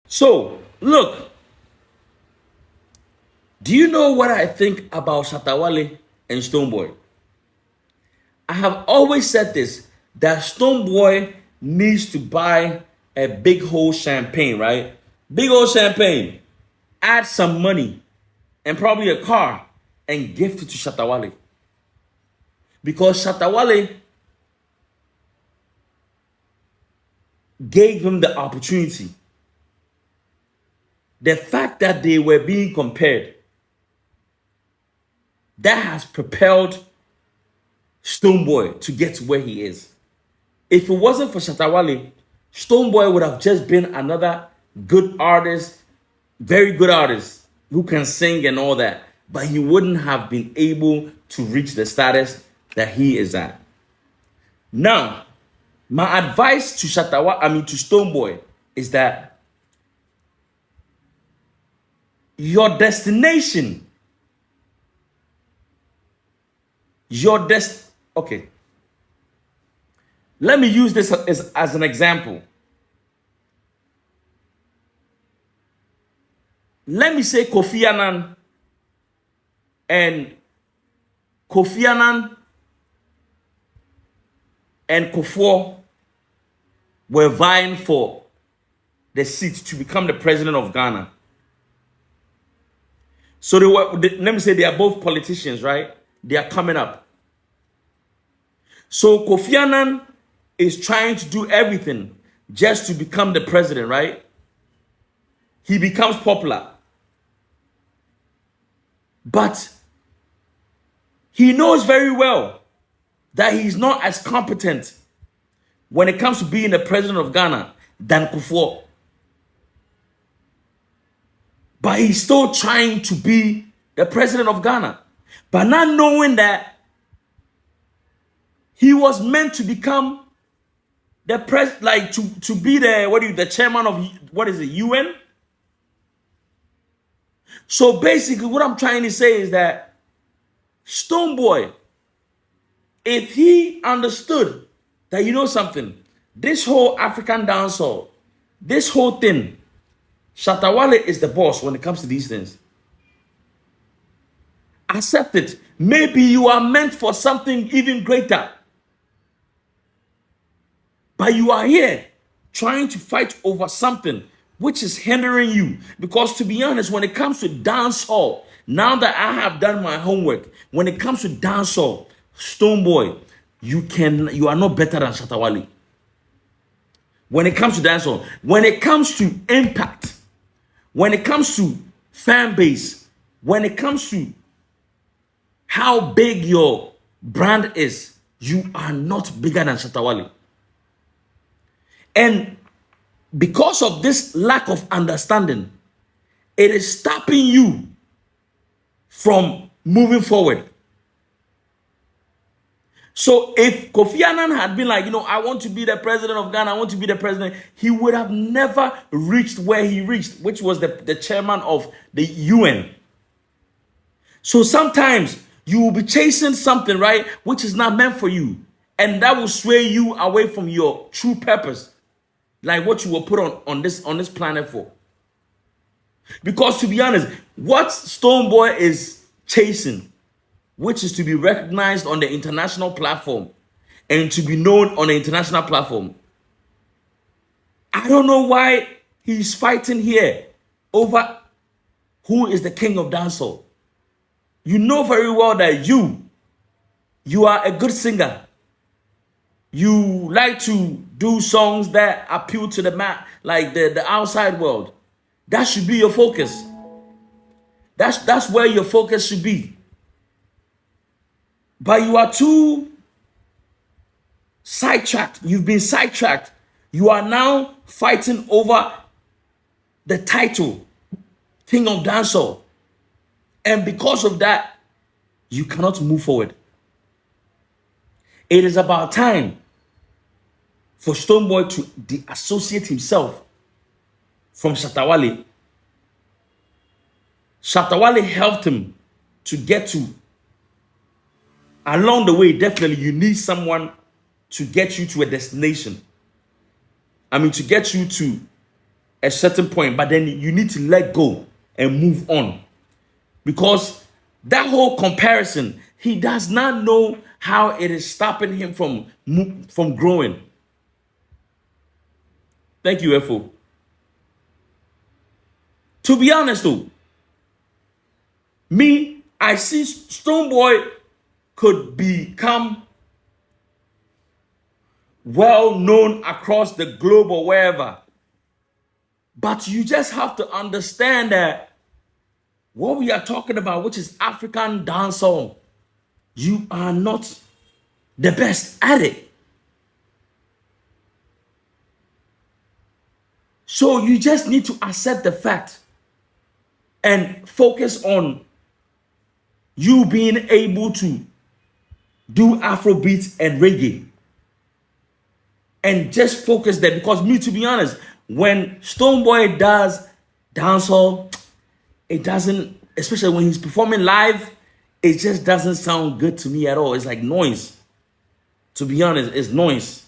So, look, do you know what I think about Shatta Wale and Stonebwoy? I have always said this, that Stonebwoy needs to buy a big whole champagne, right? Big old champagne. Add some money and probably a car and gift it to Shatta Wale. Because Shatta Wale gave him the opportunity. The fact that they were being compared, that has propelled Stonebwoy to get to where he is. If it wasn't for Shatta Wale, Stonebwoy would have just been another good artist, very good artist who can sing and all that, but he wouldn't have been able to reach the status that he is at. Now, my advice to to Stonebwoy is that your destination, okay. Let me use this as an example. Let me say Kofi Annan and Kufuor were vying for the seat to become the president of Ghana. So let me say they are both politicians, right? They are coming up. So Kofi Annan is trying to do everything just to become the president, right? He becomes popular. But he knows very well that he's not as competent when it comes to being the president of Ghana than Kufuor. But he's still trying to be the president of Ghana. But not knowing that he was meant to become the to be the chairman of UN. So basically what I'm trying to say is that Stonebwoy, if he understood that, you know something, this whole African dancehall, this whole thing, Shatta Wale is the boss when it comes to these things. Accept it. Maybe you are meant for something even greater. But you are here trying to fight over something which is hindering you. Because to be honest, when it comes to dancehall, now that I have done my homework, when it comes to dancehall, Stonebwoy, you are not better than Shatta Wale. When it comes to dancehall, when it comes to impact, when it comes to fan base, when it comes to how big your brand is, you are not bigger than Shatta Wale. And because of this lack of understanding, it is stopping you from moving forward. So if Kofi Annan had been like, I want to be the president of Ghana, I want to be the president, he would have never reached where he reached, which was the chairman of the UN. So sometimes you will be chasing something, right, which is not meant for you. And that will sway you away from your true purpose. Like what you were put on this planet for. Because to be honest, what Stonebwoy is chasing, which is to be recognized on the international platform and to be known on the international platform, I don't know why he's fighting here over who is the king of dancehall. You know very well that you are a good singer. You like to do songs that appeal to the the outside world. That should be your focus. That's where your focus should be. But you are too sidetracked. You've been sidetracked. You are now fighting over the title, King of Dancehall. And because of that, you cannot move forward. It is about time for Stonebwoy to deassociate himself from Shatta Wale. Shatta Wale helped him to get to. Along the way, definitely you need someone to get you to a destination. To get you to a certain point, but then you need to let go and move on. Because that whole comparison, he does not know how it is stopping him from growing. Thank you, Efo. To be honest though, me, I see Stonebwoy could become well known across the globe or wherever. But you just have to understand that what we are talking about, which is African dancehall, you are not the best at it. So you just need to accept the fact and focus on you being able to do Afrobeat and reggae. And just focus there, because me, to be honest, when Stonebwoy does dancehall, it doesn't, especially when he's performing live, it just doesn't sound good to me at all. It's like noise. To be honest, it's noise.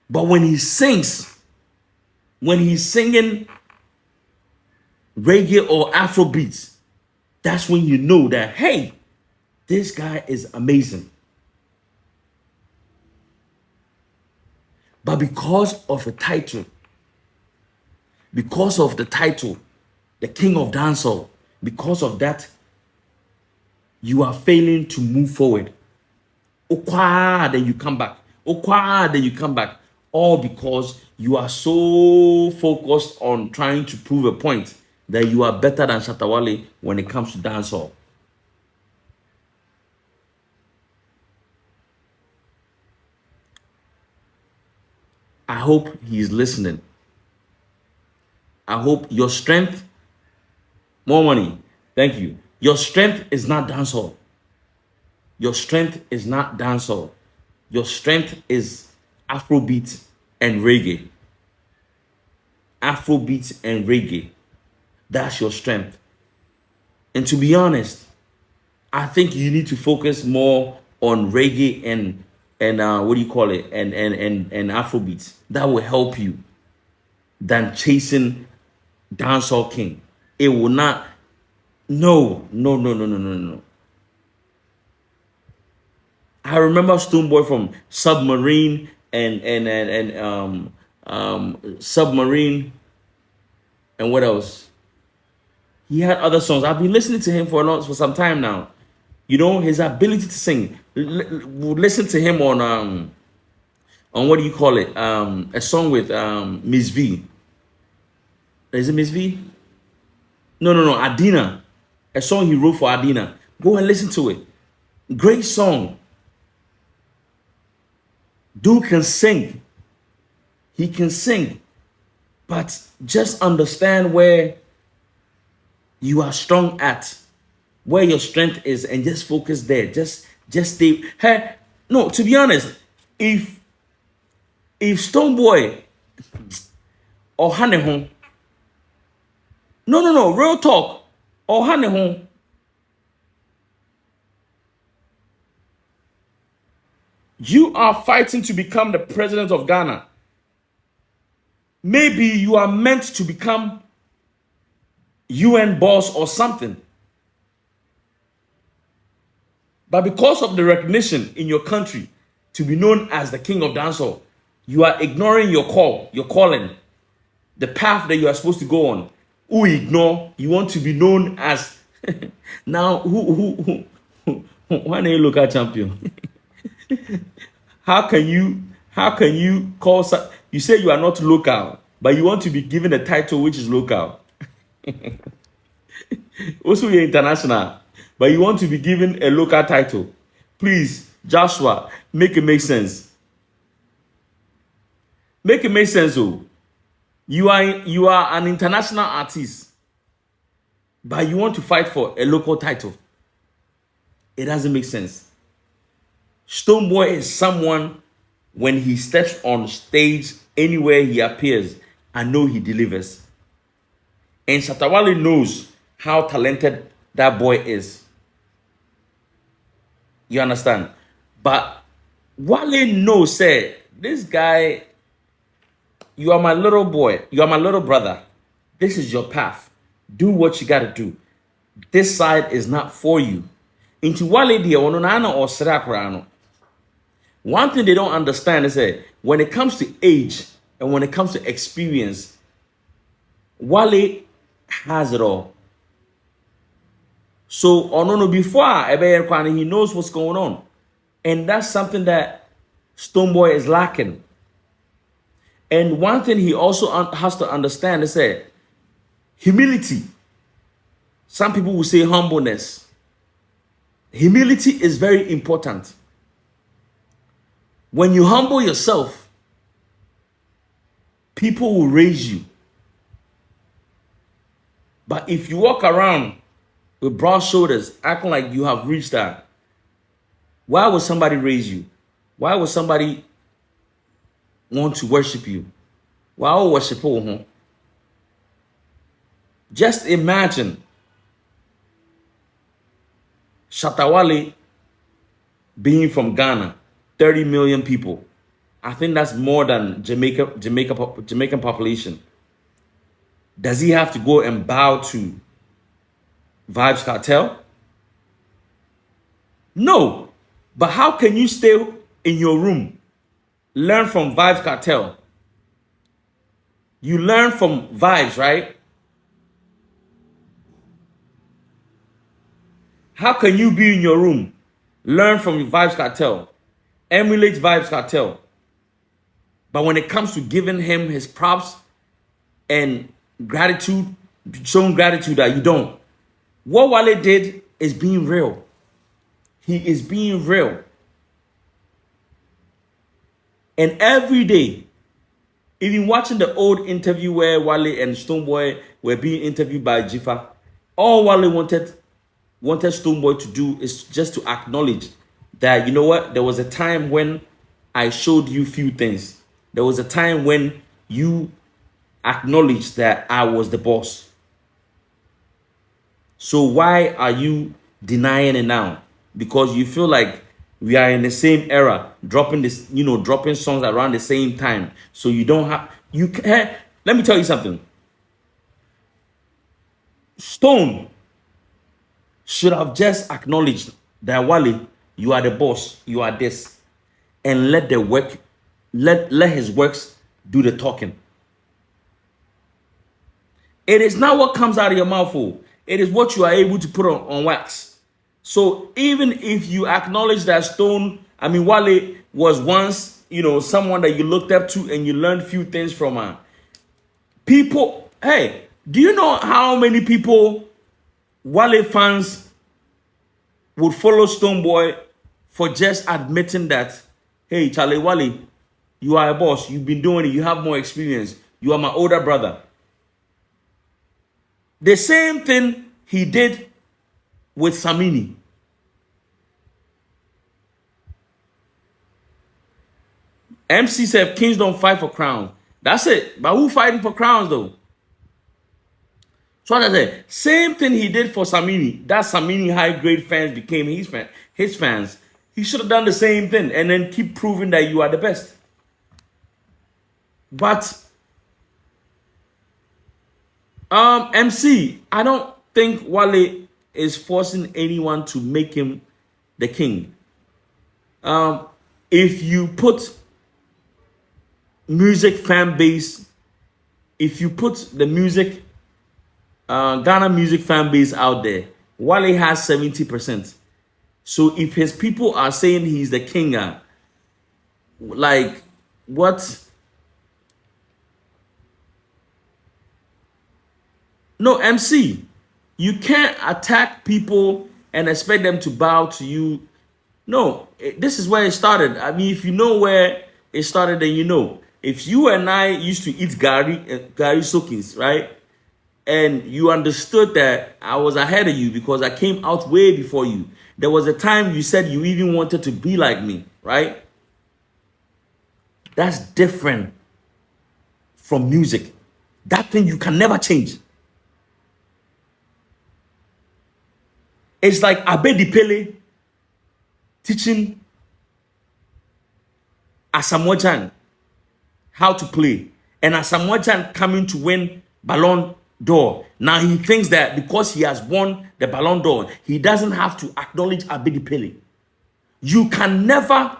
But when he sings, when he's singing reggae or Afrobeats, that's when you know that, hey, this guy is amazing. But because of the title, the King of Dancehall, because of that, you are failing to move forward. Okwa, then you come back. Okwa, then you come back. All because you are so focused on trying to prove a point that you are better than Shatta Wale when it comes to dancehall. I hope he's listening. I hope your strength, more money, thank you. Your strength is not dancehall. Your strength is not dancehall. Your strength is Afrobeat and reggae. Afrobeat and reggae. That's your strength. And to be honest, I think you need to focus more on reggae and what do you call it, and Afrobeats. That will help you than chasing dancehall king. It will not. No. I remember Stonebwoy from Submarine and Submarine, and what else? He had other songs. I've been listening to him for some time now. You know, his ability to sing. Listen to him on what do you call it? A song with Miss V. Is it Miss V? No, Adina. A song he wrote for Adina. Go and listen to it. Great song. Dude can sing. He can sing. But just understand where you are strong at, where your strength is, and just focus there. Just stay. Hey, no, to be honest, if Stonebwoy or Hanehon, no, real talk, or Hanehon, you are fighting to become the president of Ghana. Maybe you are meant to become UN boss or something. But because of the recognition in your country to be known as the king of dancehall, you are ignoring your calling, the path that you are supposed to go on. Who ignore? You want to be known as now who one a local champion. How can you call, you say you are not local, but you want to be given a title which is local. Also, you're international, but you want to be given a local title. Please, Joshua, make it make sense. Make it make sense, oh. You are an international artist, but you want to fight for a local title. It doesn't make sense. Stonebwoy is someone, when he steps on stage, anywhere he appears, I know he delivers. And Shatta Wale knows how talented that boy is. You understand? But Wale knows, say, this guy, you are my little boy. You are my little brother. This is your path. Do what you got to do. This side is not for you. Into Wale dia onana or srakrano. One thing they don't understand is that when it comes to age and when it comes to experience, Wale has it all. So Onono before he knows what's going on. And that's something that Stonebwoy is lacking. And one thing he also has to understand is that humility. Some people will say humbleness. Humility is very important. When you humble yourself, people will raise you. But if you walk around with broad shoulders, acting like you have reached that, why would somebody raise you? Why would somebody want to worship you? Why would worship you? Just imagine Shatta Wale being from Ghana, 30 million people. I think that's more than Jamaican population. Does he have to go and bow to Vybz Kartel? No. But how can you stay in your room, learn from Vybz Kartel? You learn from Vybz, right? How can you be in your room, learn from Vybz Kartel, emulate Vybz Kartel, but when it comes to giving him his props and gratitude, showing gratitude that you don't? What Wale did is being real. He is being real. And every day, even watching the old interview where Wale and Stonebwoy were being interviewed by Jifa, all Wale wanted Stonebwoy to do is just to acknowledge that, you know what, there was a time when I showed you few things. There was a time when you acknowledged that I was the boss. So why are you denying it now? Because you feel like we are in the same era, dropping this, dropping songs around the same time. So you don't have, you can, let me tell you something. Stone should have just acknowledged that, Wale, you are the boss, you are this, and let the work, let his works do the talking. It is not what comes out of your mouth, it is what you are able to put on wax. So even if you acknowledge that Wale was once, someone that you looked up to and you learned few things from her. People, hey, do you know how many people, Wale fans, would follow Stonebwoy for just admitting that, hey, Charlie Wale, you are a boss, you've been doing it, you have more experience, you are my older brother. The same thing he did with Samini. MC said kings don't fight for crowns. That's it. But who fighting for crowns though? So I said, same thing he did for Samini. That Samini high-grade fans became his fans. He should have done the same thing and then keep proving that you are the best. But MC, I don't think Wale is forcing anyone to make him the king. If you put music fan base, if you put the music, Ghana music fan base out there, Wale has 70%. So if his people are saying he's the king, like what? No, MC, you can't attack people and expect them to bow to you. No, this is where it started. I mean, if you know where it started, then you know. If you and I used to eat gari soakings, right? And you understood that I was ahead of you because I came out way before you. There was a time you said you even wanted to be like me, right? That's different from music. That thing you can never change. It's like Abedi Pele teaching Asamoah Gyan how to play. and Asamoah coming to win Ballon d'Or. Now he thinks that because he has won the Ballon d'Or, he doesn't have to acknowledge Abedi Pele. You can never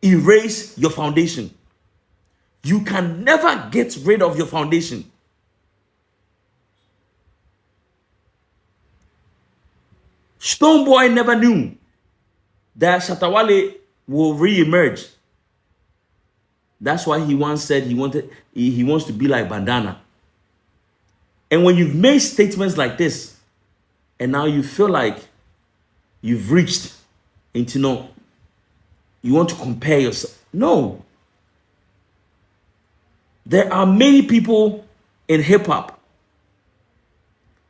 erase your foundation. You can never get rid of your foundation. Stonebwoy never knew that Shatta Wale will re-emerge. That's why he once said he wants to be like Bandana. And when you've made statements like this, and now you feel like you've reached into you want to compare yourself. No. There are many people in hip-hop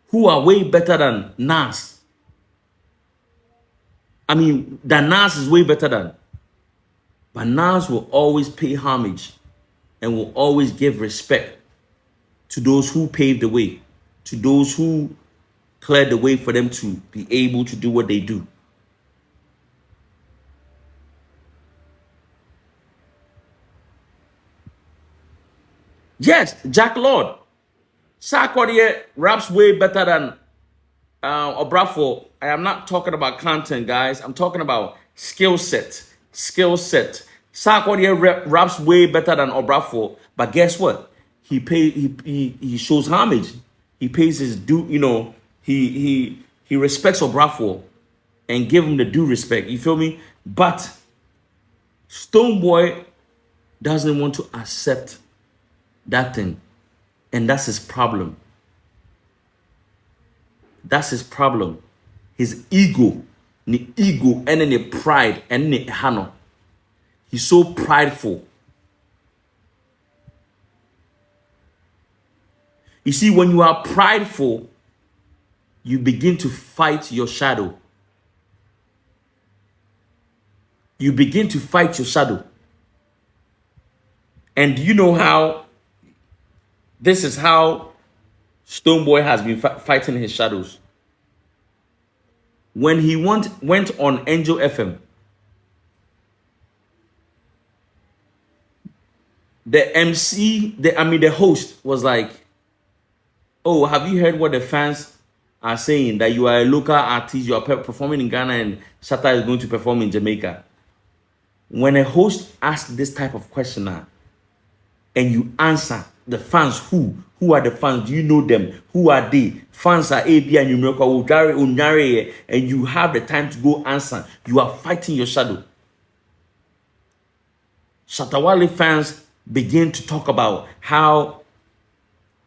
who are way better than Nas. I mean, that Nas is way better than. But Nas will always pay homage and will always give respect to those who paved the way, to those who cleared the way for them to be able to do what they do. Yes, Jack Lord. Sarkodie raps way better than Obrafo. I am not talking about content, guys. I'm talking about skill set. Skill set. Sarkodie raps way better than Obrafo. But guess what? He shows homage. He pays his due, he respects Obrafo and give him the due respect. You feel me? But Stonebwoy doesn't want to accept that thing. And that's his problem. That's his problem. His ego. The ego and then the pride and the hano. He's so prideful. You see, when you are prideful, you begin to fight your shadow. You begin to fight your shadow. And do you know how this is how Stonebwoy has been fighting his shadows? When he went on Angel FM, the MC, the host was like, "Oh, have you heard what the fans are saying? That you are a local artist, you are performing in Ghana and Shatta is going to perform in Jamaica." When a host asks this type of question and you answer, the fans, who are the fans? Do you know them? Who are they? Fans are AB and Unyare, and you have the time to go answer. You are fighting your shadow. Shatta Wale fans begin to talk about how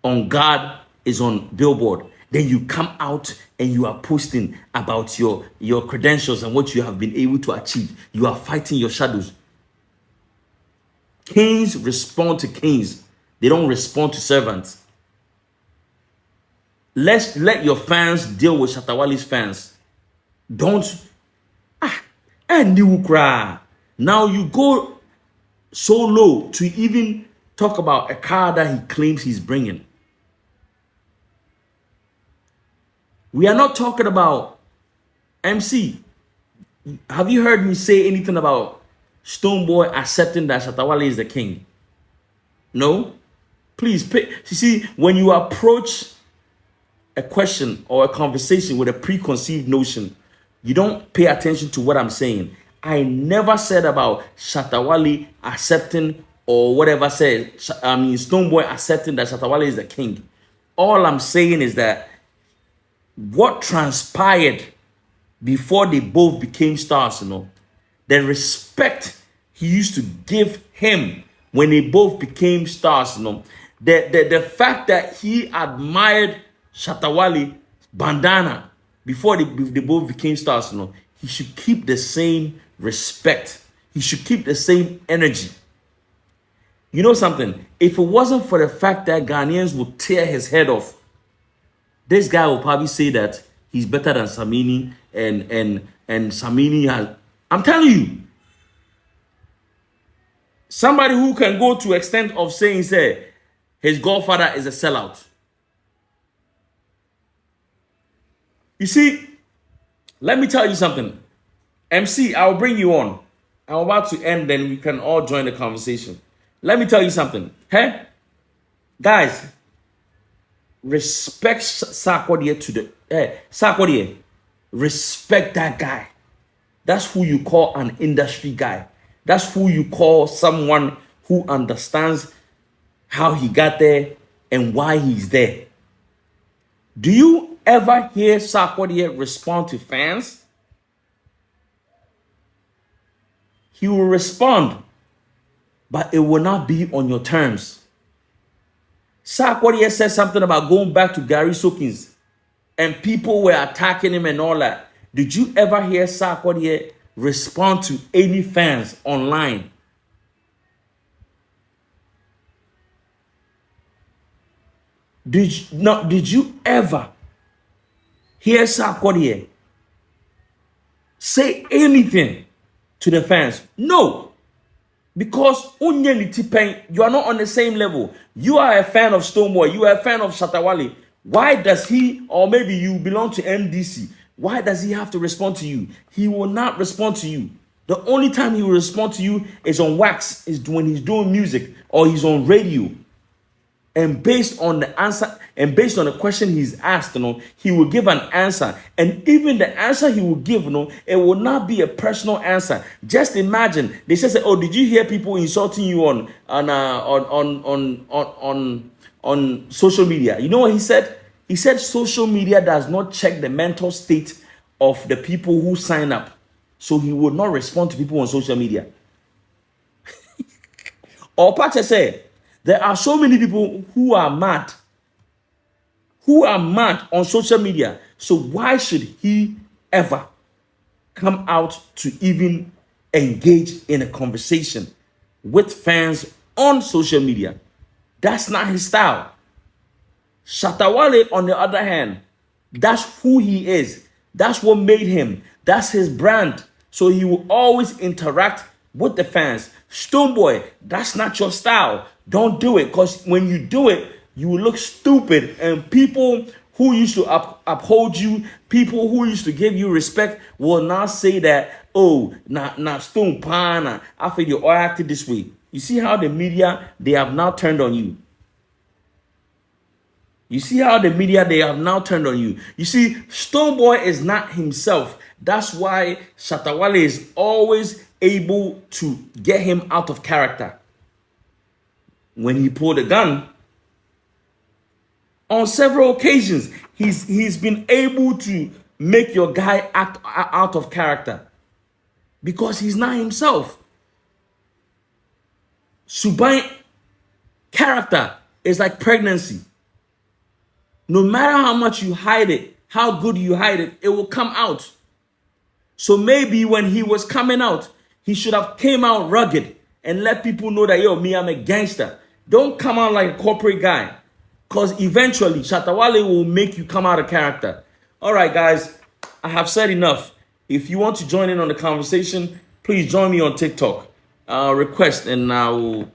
On God is on Billboard. Then you come out and you are posting about your credentials and what you have been able to achieve. You are fighting your shadows. Kings respond to kings. They don't respond to servants. Let your fans deal with Shatta Wale's fans. Don't and you cry. Now you go so low to even talk about a car that he claims he's bringing. We are not talking about MC. Have you heard me say anything about Stonebwoy accepting that Shatta Wale is the king? No? Please pay. You see, when you approach a question or a conversation with a preconceived notion, you don't pay attention to what I'm saying. I never said about Shatta Wale accepting or whatever said. Stonebwoy accepting that Shatta Wale is the king. All I'm saying is that what transpired before they both became stars, the respect he used to give him when they both became stars, the fact that he admired Shatta Wale bandana before they both became stars, he should keep the same respect. He should keep the same energy. You know something? If it wasn't for the fact that Ghanaians would tear his head off, this guy will probably say that he's better than Samini and Samini has. I'm telling you, somebody who can go to extent of saying, say, his godfather is a sellout. You see, let me tell you something. MC, I'll bring you on. I'm about to end, then we can all join the conversation. Let me tell you something. Hey? Guys, respect Sarkodie to the Sarkodie. Respect that guy. That's who you call an industry guy. That's who you call someone who understands how he got there and why he's there. Do you ever hear Sarkodie respond to fans? He will respond, but it will not be on your terms. Sarkodie said something about going back to Gary Sookins, and people were attacking him and all that. Did you ever hear Sarkodie respond to any fans online? Did you ever hear Sarkodie say anything to the fans? No. Because you are not on the same level. You are a fan of Stonebwoy. You are a fan of Shatta Wale. Why does he, or maybe you belong to MDC, why does he have to respond to you? He will not respond to you. The only time he will respond to you is on wax, is when he's doing music or he's on radio. And based on the answer, and based on the question he's asked, he will give an answer. And even the answer he will give, it will not be a personal answer. Just imagine they say, "Oh, did you hear people insulting you on social media?" You know what he said? He said social media does not check the mental state of the people who sign up, so he will not respond to people on social media. Or Pacha said, there are so many people who are mad on social media. So why should he ever come out to even engage in a conversation with fans on social media? That's not his style. Shatta Wale, on the other hand, that's who he is. That's what made him. That's his brand. So he will always interact with the fans. Stonebwoy, that's not your style. Don't do it, because when you do it, you will look stupid, and people who used to uphold you, people who used to give you respect, will now say that, oh, na Stone Pana, I feel you all acted this way. You see how the media, they have now turned on you. You see how the media, they have now turned on you. You see, Stonebwoy is not himself. That's why Shatta Wale is always able to get him out of character. When he pulled a gun, on several occasions, he's been able to make your guy act out of character because he's not himself. Subai character is like pregnancy. No matter how much you hide it, how good you hide it, it will come out. So maybe when he was coming out, he should have came out rugged and let people know that, yo, me, I'm a gangster. Don't come out like a corporate guy, because eventually Shatta Wale will make you come out of character. All right, guys, I have said enough. If you want to join in on the conversation, please join me on TikTok. Request, and I will,